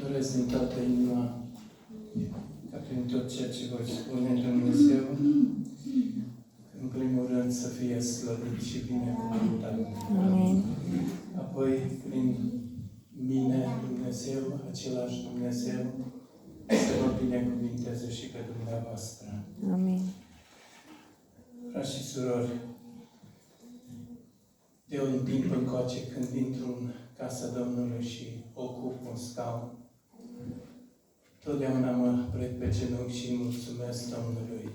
Doresc din toată inima ca prin tot ceea ce voi spune Dumnezeu, în primul rând să fie slăvit și binecuvântat. Amin. Apoi, prin mine, Dumnezeu, același Dumnezeu, să vă binecuvinteze și pe dumneavoastră. Amin. Frați și surori, de un timp încoace, când intru în casa Domnului și ocup un scaun, totdeauna mă plec pe genunchi și mulțumesc Domnului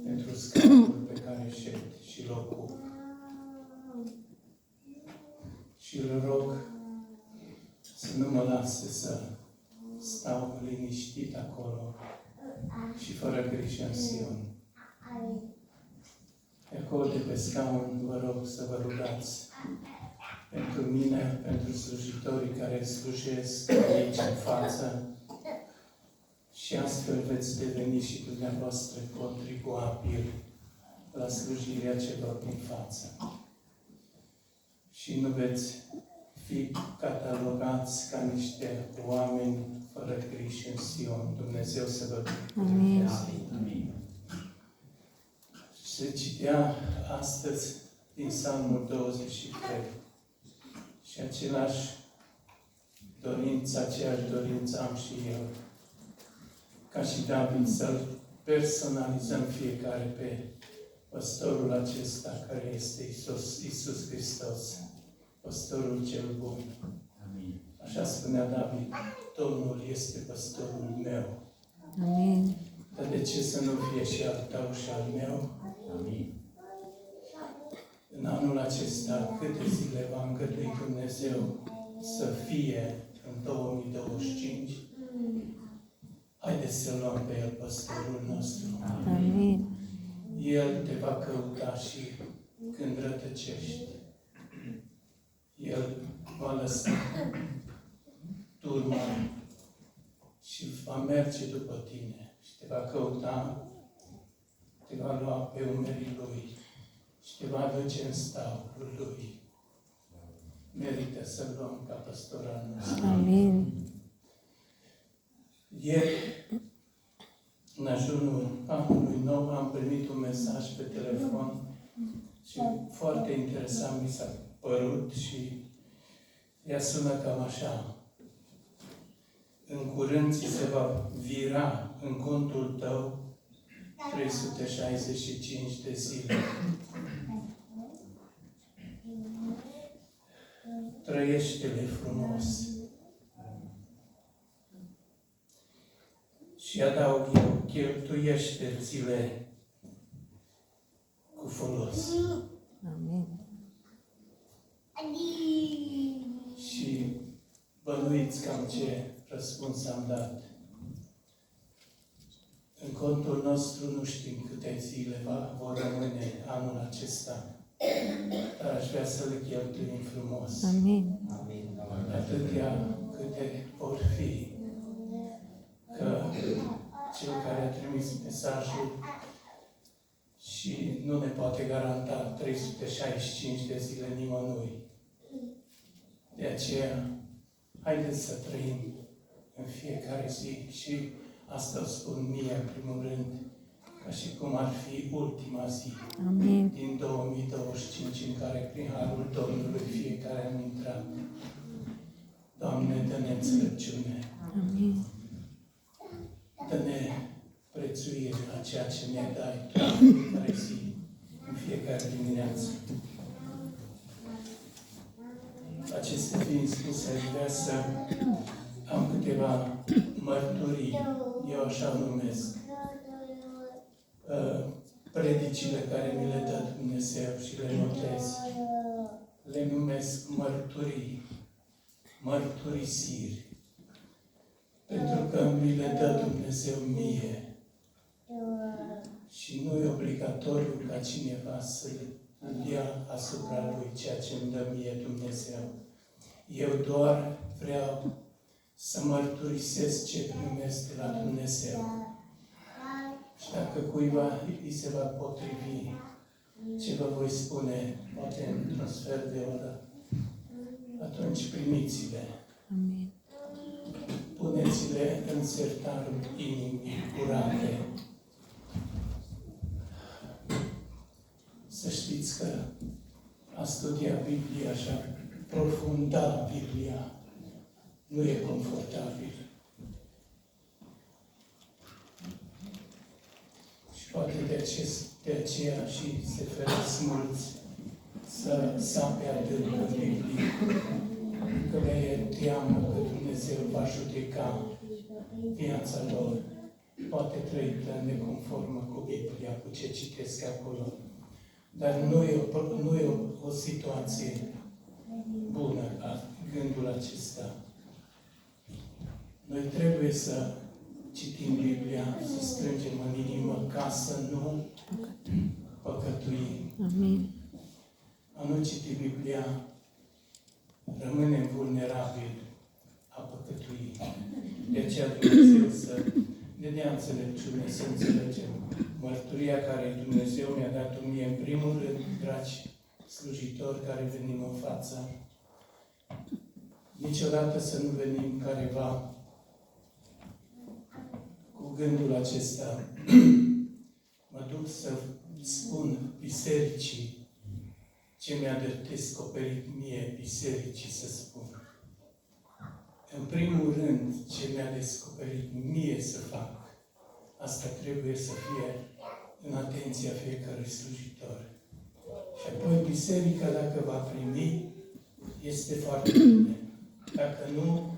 pentru scaunul pe care șed și îl ocup. Și îl rog să nu mă lase să stau liniștit acolo și fără grijă în Sion. De acolo, de pe scaun, vă rog să vă rugați pentru mine, pentru slujitorii care slujesc aici în față și astfel veți deveni și dumneavoastră contribuabili la slujirea celor din față. Și nu veți fi catalogați ca niște oameni fără grijă în Sion. Dumnezeu să vă binecuvânteze. Amin. Se citea astăzi din Psalmul 23 și aceeași dorință am și eu, ca și David, să-l personalizăm fiecare pe păstorul acesta care este Iisus Hristos, păstorul cel bun. Amin. Așa spunea David, Domnul este păstorul meu. Amin. Dar de ce să nu fie și al tău și al meu? Amin. În anul acesta, câte zile v-a îngăduit Dumnezeu să fie în 2025? Haideți să luăm pe El păstorul nostru. Amin. El te va căuta și când rătăcești. El va lăsa turma și va merge după tine și te va căuta, te va lua pe umerii Lui și te va duce în staul Lui. Merită să-L luăm ca păstor al nostru. Amin. Ieri, în ajunul anului nou, am primit un mesaj pe telefon și foarte interesant mi s-a părut și ea sună cam așa. În curând ți se va vira în contul tău 365 de zile. Trăiește-le frumos. Și adaug eu, cheltuiește-ți-le cu folos. Amin. Și bănuiți cam ce răspuns am dat. În contul nostru nu știm câte zile vor rămâne anul acesta, dar aș vrea să le cheltuim frumos. Amin. Atâtea câte vor fi. Că cel care a trimis mesajul și nu ne poate garanta 365 de zile nimănui. De aceea, haideți să trăim în fiecare zi și asta o spun mie în primul rând, ca și cum ar fi ultima zi. Amin. Din 2025 în care prin harul Domnului fiecare am intrat. Doamne, dă-ne înțelepciune. Amin. Dă-ne prețuire la ceea ce ne dai tu în fiecare zi, în fiecare dimineață. Acestea fiind spuse, aș vrea să am câteva mărturii, eu așa numesc, predicile care mi le dă Dumnezeu și le notez. Le numesc mărturii, mărturisiri. Pentru că mi le dă Dumnezeu mie. Și nu e obligatoriu ca cineva să ia asupra Lui ceea ce îmi dă mie Dumnezeu. Eu doar vreau să mărturisesc ce primesc de la Dumnezeu. Și dacă cuiva îi se va potrivi ce vă voi spune, poate într-un sfert de oră, atunci primiți-le. Amin. Puneți-le în sertarul inimii curate. Să știți că a studia Biblia și a profunda Biblia nu e confortabil. Și poate de aceea și se feresc mulți să sape adânc în Biblie, că le e teamă că Dumnezeu va judeca viața lor. Poate trăită neconformă cu Biblia, cu ce citesc acolo. Dar nu e o situație bună gândul acesta. Noi trebuie să citim Biblia, să strângem în inimă ca să nu păcătuim. Amin. A nu citi Biblia, rămânem vulnerabili a păcătui. De aceea Dumnezeu să ne dea înțelepciune, să înțelegem mărturia care Dumnezeu mi-a dat-o mie în primul rând, dragi slujitori care venim în față. Niciodată să nu venim careva cu gândul acesta. Mă duc să spun bisericii ce mi-a descoperit mie bisericii să spun. În primul rând, ce mi-a descoperit mie să fac, asta trebuie să fie în atenția fiecărui slujitor. Și apoi biserica, dacă va primi, este foarte bine. Dacă nu,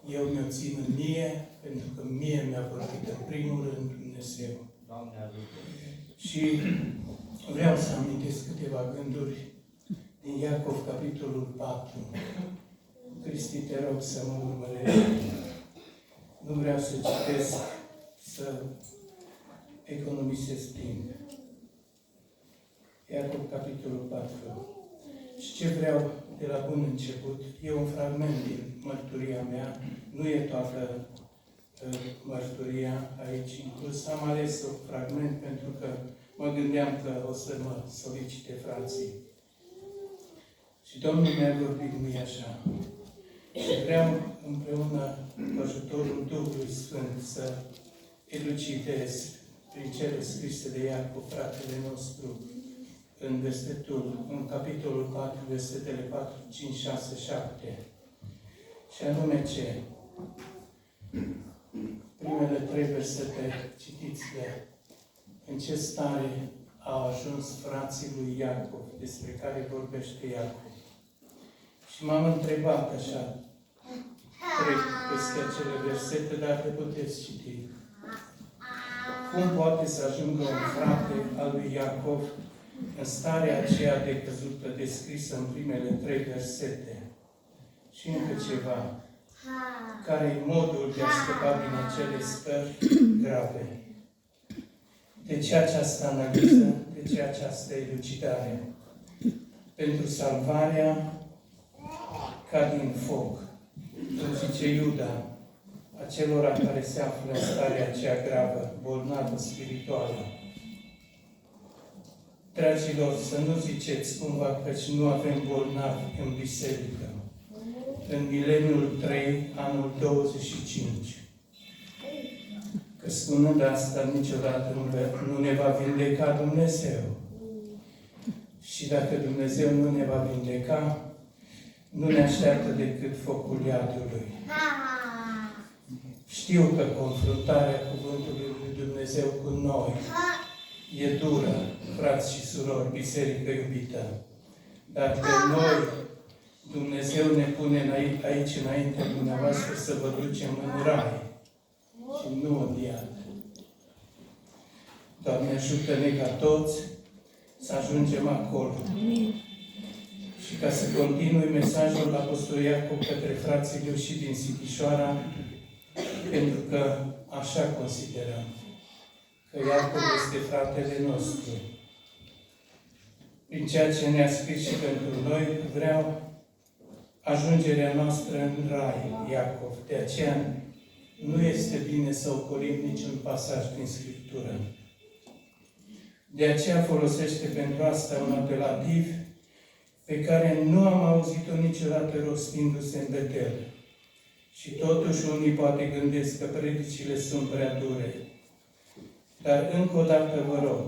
eu mi-o țin în mie, pentru că mie mi-a vorbit în primul rând Dumnezeu. Și vreau să amintesc câteva gânduri din Iacov, capitolul 4. Cristi, te rog să mă urmărești. Nu vreau să citesc, să economisesc timp. Iacov, capitolul 4. Și ce vreau de la bun început, e un fragment din mărturia mea, nu e toată mărturia aici inclus. Am ales un fragment pentru că mă gândeam că o să mă solicite frații. Și Domnul mi-a vorbit mie așa. Și vreau împreună cu ajutorul Duhului Sfânt să elucidez prin cele scrise de Iacov, fratele nostru, în capitolul 4, versetele 4, 5, 6, 7. Și anume ce? Primele 3 versete, citiți-le. În ce stare au ajuns frații lui Iacov, despre care vorbește Iacov. Și m-am întrebat așa, trec peste acele versete, dar le puteți citi. Cum poate să ajungă un frate al lui Iacov în starea aceea decăzută descrisă în primele 3 versete? Și încă ceva. Care-i modul de a scăpa din acele stări grave? De ce această analiză? De ce această elucidare? Pentru salvarea ca din foc, cum zice Iuda, acelora care se află în starea aceea gravă, bolnavă, spirituală. Dragilor, să nu ziceți cumva căci nu avem bolnavi în biserică. În mileniul 3, anul 25. Că spunând asta, niciodată nu ne va vindeca Dumnezeu. Și dacă Dumnezeu nu ne va vindeca, nu ne așteaptă decât focul iadului. Știu că confruntarea cuvântului lui Dumnezeu cu noi e dură, frați și surori, biserică iubită. Dar pe noi, Dumnezeu ne pune aici înainte dumneavoastră să vă ducem în rai și nu în iad. Doamne, ajută-ne ca toți să ajungem acolo. Amin. Și ca să continui mesajul Apostolului Iacov către frații lui și din Sighișoara, pentru că așa considerăm că Iacov este fratele nostru. Prin ceea ce ne-a scris și pentru noi, vreau ajungerea noastră în rai, Iacov. De aceea nu este bine să ocolim niciun pasaj din Scriptură. De aceea folosește pentru asta un apelativ pe care nu am auzit-o niciodată rostindu-se în Betel. Și totuși unii poate gândesc că predicile sunt prea dure. Dar încă o dată vă rog,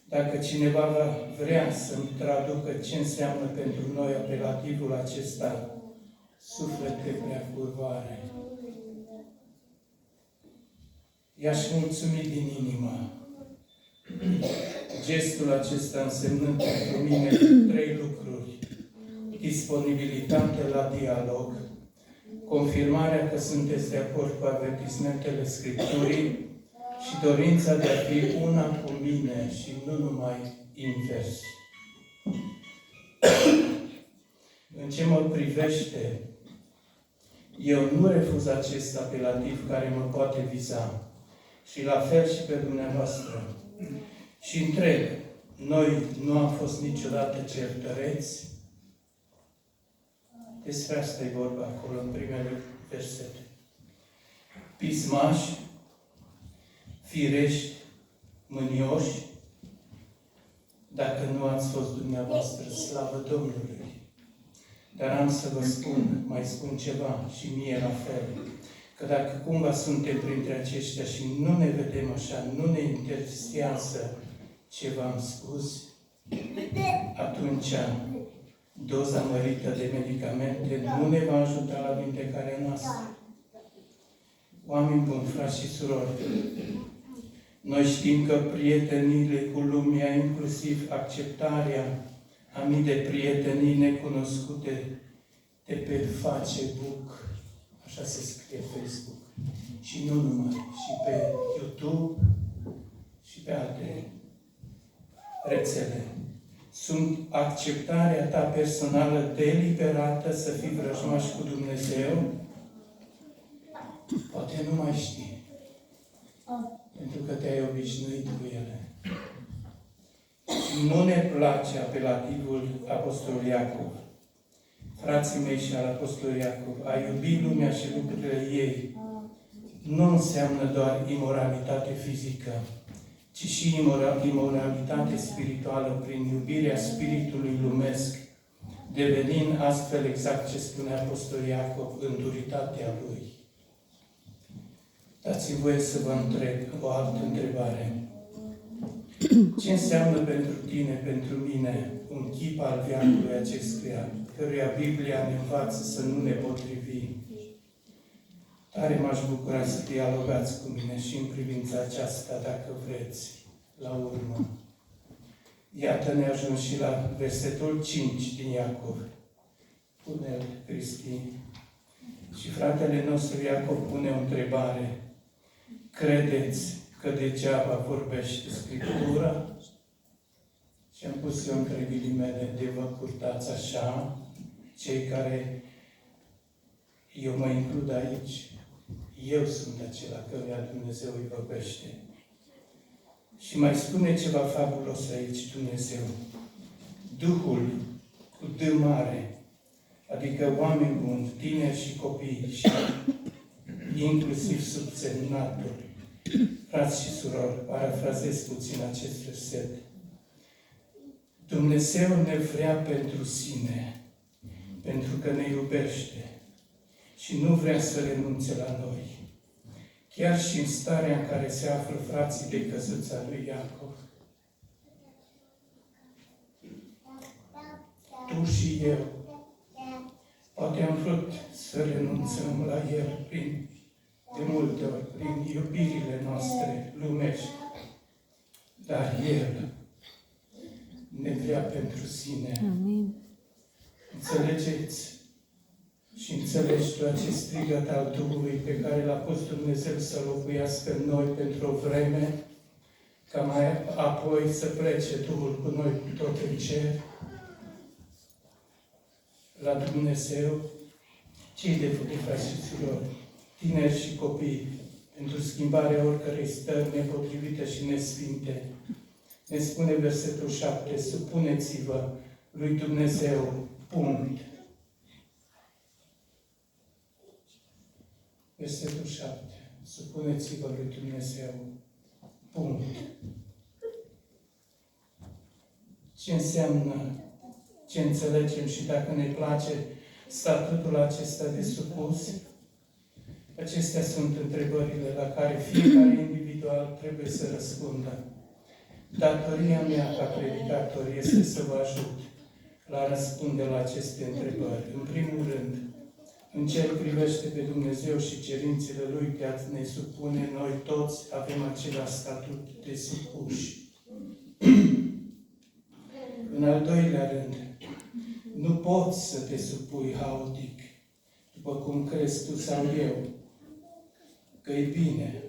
dacă cineva va vrea să-mi traducă ce înseamnă pentru noi apelativul acesta, suflete prea curvare, i-aș mulțumi din inimă. Gestul acesta însemnând pentru mine 3 lucruri: disponibilitate la dialog, confirmarea că sunteți de acord cu avertismentele Scripturii și dorința de a fi una cu mine și nu numai invers. În ce mă privește, eu nu refuz acest apelativ care mă poate viza și la fel și pe dumneavoastră. Și întreb, noi nu am fost niciodată certăreți? Despre asta e vorba acolo, în primele versete. Pismași, firești, mânioși, dacă nu ați fost dumneavoastră, slavă Domnului. Dar am să vă spun, mai spun ceva și mie la fel, că dacă cumva suntem printre aceștia și nu ne vedem așa, nu ne interesează ce v-am spus, atunci doza mărită de medicamente nu ne va ajuta la vindecarea noastră. Oameni buni, frați și surori, noi știm că prieteniile cu lumea, inclusiv acceptarea a mii de prietenii necunoscute de pe Facebook, așa se scrie Facebook, și nu numai, și pe YouTube și pe alte rețele. Sunt acceptarea ta personală deliberată să fii vrăjmaș cu Dumnezeu? Poate nu mai știi. Pentru că te-ai obișnuit cu ele. Nu ne place apelativul Apostolului Iacov. Frații mei și al Apostolului Iacov, a iubi lumea și lucrurile ei nu înseamnă doar imoralitate fizică, ci și imoralitate spirituală prin iubirea spiritului lumesc, devenind astfel exact ce spune Apostolul Iacov, înduritatea lui. Dați-mi voie să vă întreb o altă întrebare. Ce înseamnă pentru tine, pentru mine, un chip al veacului acestuia, căruia Biblia ne învață să nu ne potrivi? Tare m-aș bucura să dialogați cu mine și în privința aceasta, dacă vreți, la urmă. Iată ne ajung și la versetul 5 din Iacov. Pune-l, Cristi. Și fratele nostru Iacov pune o întrebare. Credeți că degeaba vorbește Scriptura? Și am pus eu între ghilimele, de vă purtați așa, cei care, eu mă includ aici, eu sunt acela căruia Dumnezeu îi vorbește. Și mai spune ceva fabulos aici Dumnezeu. Duhul cu D mare, adică oameni buni, tineri și copii, și inclusiv subsemnatul, frați și surori, parafrazez puțin acest verset. Dumnezeu ne vrea pentru sine, pentru că ne iubește și nu vrea să renunțe la noi. Chiar și în starea în care se află frații de căsuța lui Iacov. Tu și eu, poate am vrut să renunțăm la el de multe ori, prin iubirile noastre lumești. Dar el ne vrea pentru sine. Amin. Înțelegeți? Și înțelegi tu acest strigăt al Duhului pe care l-a pus Dumnezeu să locuiască în noi pentru o vreme, ca mai apoi să plece Duhul cu noi tot în cer? La Dumnezeu, cei de făcut, frați și surori, tineri și copii, pentru schimbarea oricărei stări nepotrivite și nesfinte, ne spune versetul 7, supuneți-vă lui Dumnezeu, punct. Versetul 7, supuneți-vă lui Dumnezeu, punct. ce înseamnă, ce înțelegem și dacă ne place statutul acesta de supus. Acestea sunt întrebările la care fiecare individual trebuie să răspundă. Datoria mea ca predicator este să vă ajut la răspunde la aceste întrebări. În primul rând, în ce îl privește pe Dumnezeu și cerințele Lui de a ne supune, noi toți avem același statut de supuși. În al doilea rând, nu poți să te supui haotic, după cum crezi tu sau eu, că e bine.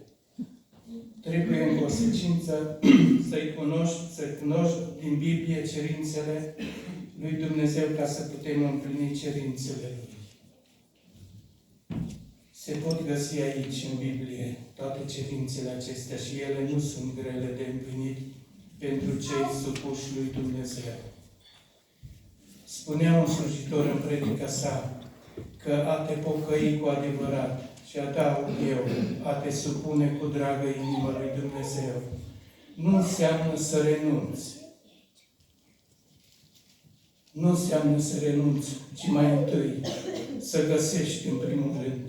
Trebuie în consecință să cunoști din Biblie cerințele lui Dumnezeu ca să putem împlini cerințele Lui. Se pot găsi aici, în Biblie, toate cerințele acestea și ele nu sunt grele de împlinit pentru cei supuși lui Dumnezeu. Spunea un slujitor în predica sa că a te pocăi cu adevărat și adaug eu, a te supune cu dragă inimă lui Dumnezeu, nu înseamnă să renunți. Nu înseamnă să renunți, ci mai întâi să găsești în primul rând.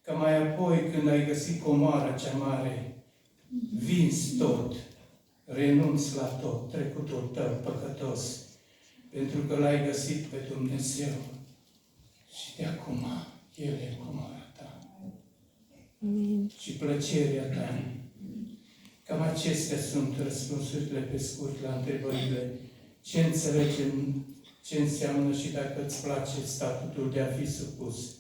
Că mai apoi, când ai găsit comoara cea mare, vinzi tot, renunți la tot, trecutul tău păcătos, pentru că l-ai găsit pe Dumnezeu. Și de acum, El e comoara ta. Amin. Și plăcerea ta. Cam acestea sunt răspunsurile pe scurt la întrebările ce înțelegem, ce înseamnă și dacă îți place statutul de a fi supus.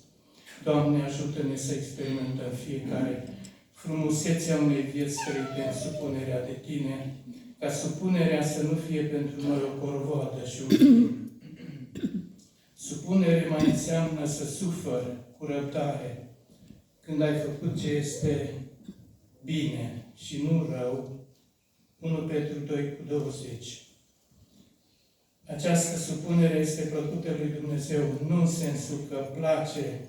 Doamne, ajută-ne să experimentăm fiecare frumusețea unei vieți trăite în supunerea de Tine, ca supunerea să nu fie pentru noi o corvoadă și un timp. Supunere mai înseamnă să suferi cu răbdare când ai făcut ce este bine și nu rău. 1 Petru 2:20. Această supunere este plăcută lui Dumnezeu, nu în sensul că place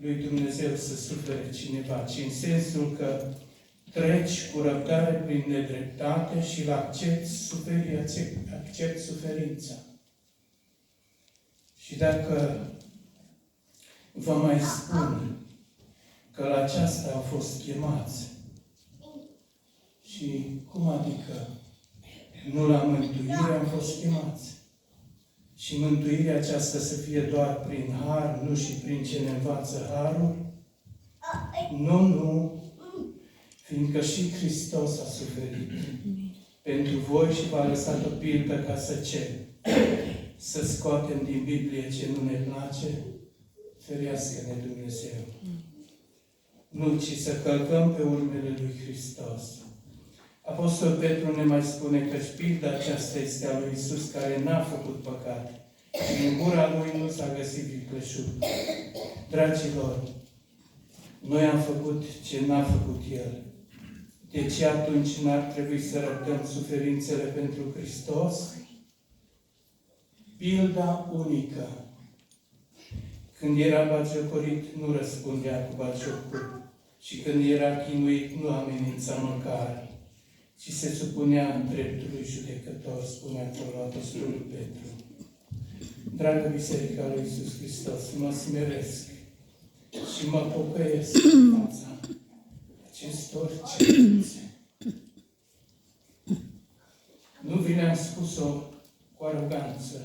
lui Dumnezeu să sufere cineva, ci în sensul că treci cu răbdare prin nedreptate și îl accepti suferința. Și dacă vă mai spun că la aceasta au fost chemați, și cum adică nu la mântuire am fost chemați? Și mântuirea aceasta să fie doar prin har, nu și prin ce ne învață harul? Nu. Fiindcă și Hristos a suferit pentru voi și v-a lăsat o pildă ca să ce? Să scoatem din Biblie ce nu ne place? Ferească-ne Dumnezeu. Nu, ci să călcăm pe urmele lui Hristos. Apostol Petru ne mai spune că pilda aceasta este a lui Iisus, care n-a făcut păcat. Și în gura Lui nu s-a găsit vicleșug. Dragilor, noi am făcut ce n-a făcut El. De ce atunci n-ar trebui să răbdăm suferințele pentru Hristos? Pilda unică. Când era batjocorit, nu răspundea cu batjocuri. Și când era chinuit, nu amenința măcar, ci se supunea dreptului judecător, spune acolo Apostolul Petru. Dragă Biserica lui Iisus Hristos, mă smeresc și mă pocăiesc în fața acestor cerințe. Nu vi le-am spus-o cu aroganță,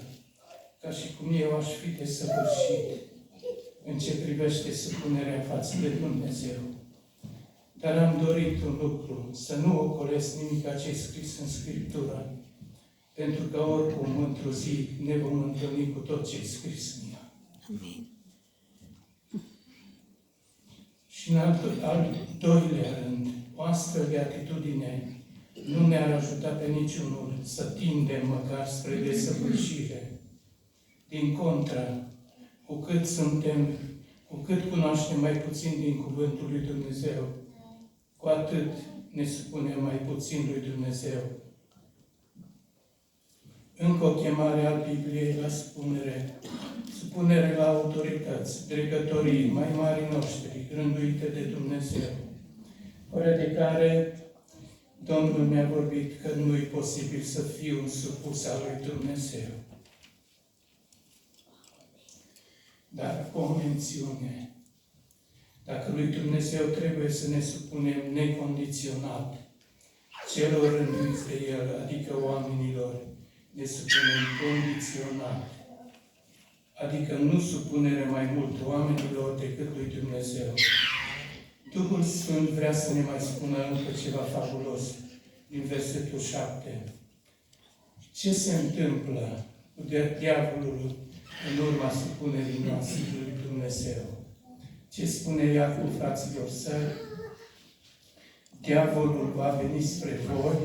ca și cum eu aș fi desăvârșit în ce privește supunerea față de Dumnezeu. Dar am dorit un lucru, să nu ocolesc nimic ce e scris în Scriptură, pentru că oricum, într-o zi, ne vom întâlni cu tot ce e scris în ea. Amin. Și în al doilea rând, o astfel de atitudine nu ne-ar ajuta pe niciunul să tindem măcar spre desăvârșire. Din contră, cu cât cunoaștem mai puțin din Cuvântul lui Dumnezeu, cu atât ne supunem mai puțin lui Dumnezeu. Încă o chemare a Bibliei la supunere la autorități, dregătorii mai mari noștri, rânduite de Dumnezeu, fără de care Domnul mi-a vorbit că nu e posibil să fiu un supus al lui Dumnezeu. Dar o mențiune. Dacă lui Dumnezeu trebuie să ne supunem necondiționat celor rânduiți de El, adică oamenilor, ne supunem condiționat. Adică nu supunere mai mult oamenilor decât lui Dumnezeu. Duhul Sfânt vrea să ne mai spună încă ceva fabulos din versetul 7. Ce se întâmplă cu diavolul în urma supunerii noastre lui Dumnezeu? Ce spune Iacov, fraților săi? Diavolul va veni spre voi?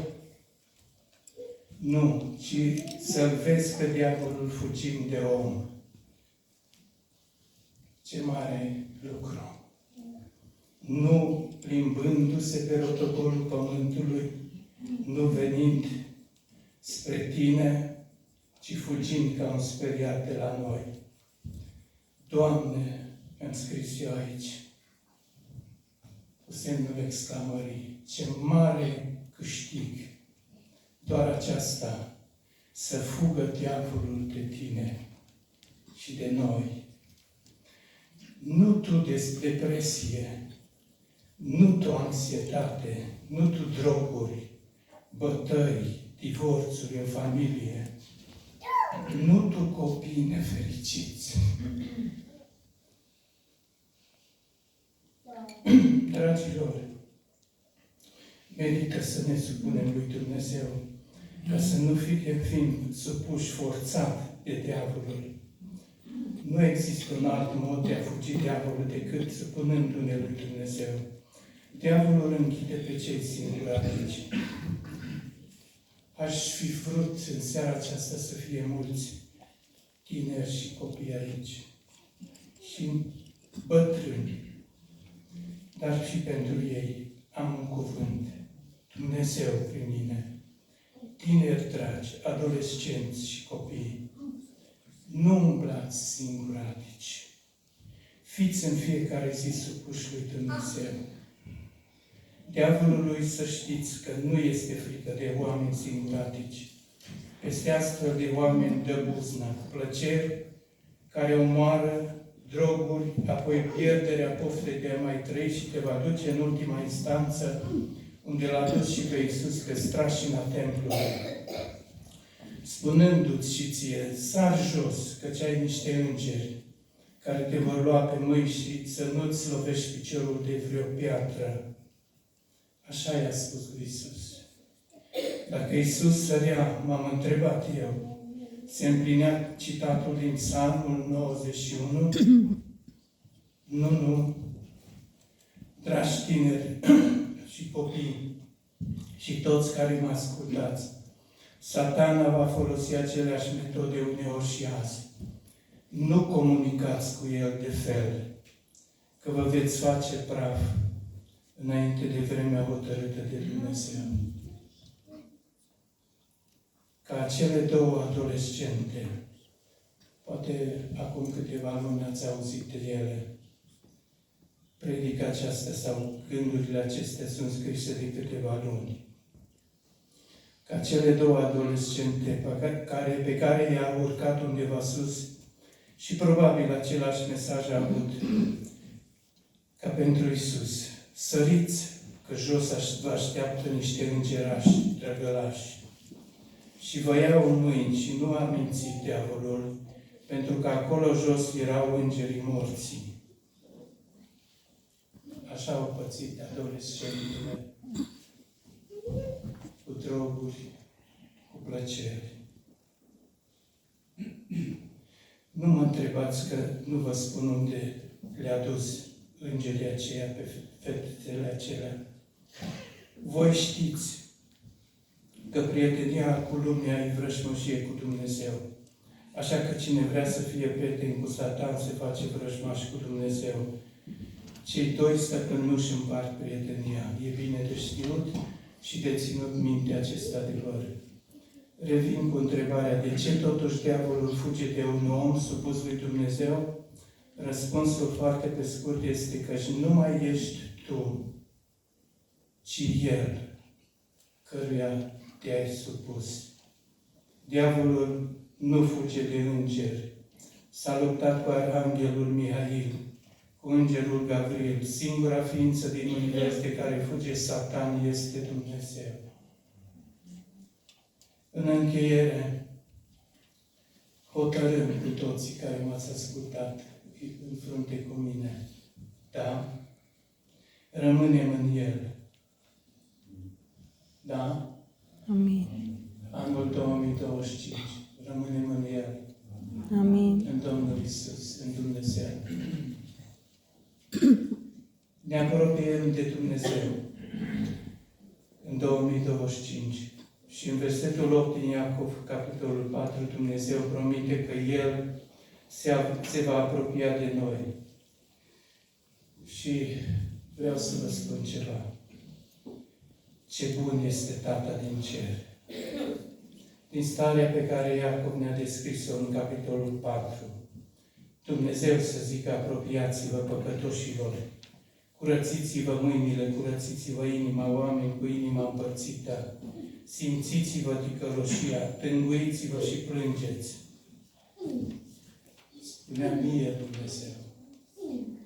Nu, ci să-l vezi pe diavolul fugind de om. Ce mare lucru! Nu plimbându-se pe rotogolul pământului, nu venind spre tine, ci fugind ca un speriat de la noi. Doamne, am scris eu aici, cu semnul exclamării, ce mare câștig! Doar aceasta, să fugă diavolul de tine și de noi. Nu tu depresie, nu tu anxietate, nu tu droguri, bătăi, divorțuri în familie, nu tu copii nefericiți. Dragilor, merită să ne supunem lui Dumnezeu, ca să nu fim supuși forțat de diavolul. Nu există un alt mod de a fugi diavolul decât supunându-ne lui Dumnezeu. Diavolul închide pe cei singuratici. Aș fi vrut în seara aceasta să fie mulți tineri și copii aici și bătrâni, dar și pentru ei am un cuvânt. Dumnezeu prin mine. Tineri dragi, adolescenți și copii, nu umblați singuratici. Fiți în fiecare zi supuși lui Dumnezeu. Diavolului să știți că nu este frică de oameni singuratici. Peste astfel de oameni dă buzna, plăceri care omoară, droguri, apoi pierderea poftei de a mai trăi și te va duce în ultima instanță, unde l-a dus și pe Iisus pe strașina templului, spunându-ți și ție, sar jos, căci ai niște îngeri care te vor lua pe mâini și să nu-ți lovești piciorul de vreo piatră. Așa i-a spus lui Iisus. Dacă Iisus sărea, m-am întrebat eu, se împlinea citatul din Psalmul 91? Nu. Dragi tineri și copii și toți care mă ascultați, Satana va folosi aceleași metode uneori și azi. Nu comunicați cu el de fel, că vă veți face praf înainte de vremea hotărâtă de Dumnezeu. Ca acele două adolescente, poate acum câteva luni ați auzit de ele, predica aceasta sau gândurile acestea sunt scrise de câteva luni. Ca cele două adolescente pe care i-a urcat undeva sus și probabil același mesaj a avut ca pentru Iisus. Săriți, că jos vă așteaptă niște îngerași, drăgălași. Și vă iau în mâini și nu a mințit diavolul, pentru că acolo jos erau îngerii morții. Așa au pățit adolescentele, cu droguri, cu plăceri. Nu mă întrebați că nu vă spun unde le-a dus îngerii aceia pe fetele acelea. Voi știți că prietenia cu lumea e vrăjmășie cu Dumnezeu. Așa că cine vrea să fie prieten cu Satan se face vrăjmaș cu Dumnezeu. Cei doi stăpâni nu-și împart prietenia. E bine de știut și de ținut minte acest adevăr. Revin cu întrebarea, de ce totuși diavolul fuge de un om supus lui Dumnezeu? Răspunsul foarte pe scurt este că nu mai ești tu, ci El. căruia te-ai supus. Diavolul nu fuge de îngeri. S-a luptat cu arhanghelul Mihail, cu îngerul Gabriel. Singura ființă din univers de care fuge Satan este Dumnezeu. În încheiere, hotărâm cu toții care m-ați ascultat în frunte cu mine. Da? Rămânem în El. Da? Amin. Anul 2025. Rămânem în El. Amin. În Domnul Iisus, în Dumnezeu. Ne apropiem de Dumnezeu în 2025. Și în versetul 8 din Iacov, capitolul 4, Dumnezeu promite că El se va apropia de noi. Și vreau să vă spun ceva. Ce bun este Tata din cer. Din starea pe care Iacov ne-a descris-o în capitolul 4, Dumnezeu să zică, apropiați-vă păcătoșilor, curățiți-vă mâinile, curățiți-vă inima, oameni cu inima împărțită, simțiți-vă ticăloșia, tânguiți-vă și plângeți. Spunea mie Dumnezeu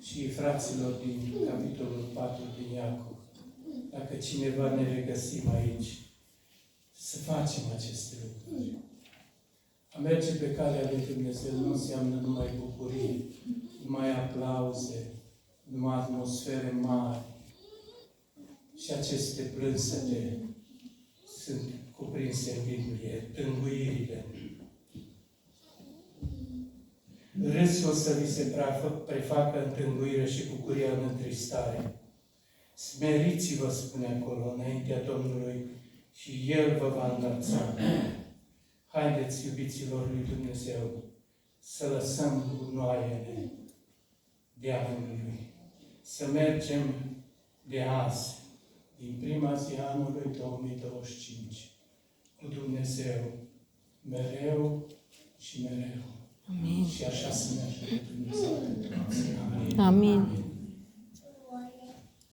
și fraților din capitolul 4 din Iacov, dacă cineva ne regăsim aici, să facem aceste lucruri. A merge pe calea lui Dumnezeu nu înseamnă numai bucurie, numai aplauze, numai atmosfere mari. Și aceste plânsete sunt cuprinse în Biblie, tânguirile. Râsul să vi se prefacă în tânguire și bucuria în întristare. Smeriți-vă, spune acolo, înaintea Domnului, și El vă va înălța. Haideți, iubiților lui Dumnezeu, să lăsăm gunoaiele diavolului. Să mergem de azi, din prima zi anului 2025, cu Dumnezeu, mereu și mereu. Amin. Și așa să ne ajute Dumnezeu. Amin. Amin.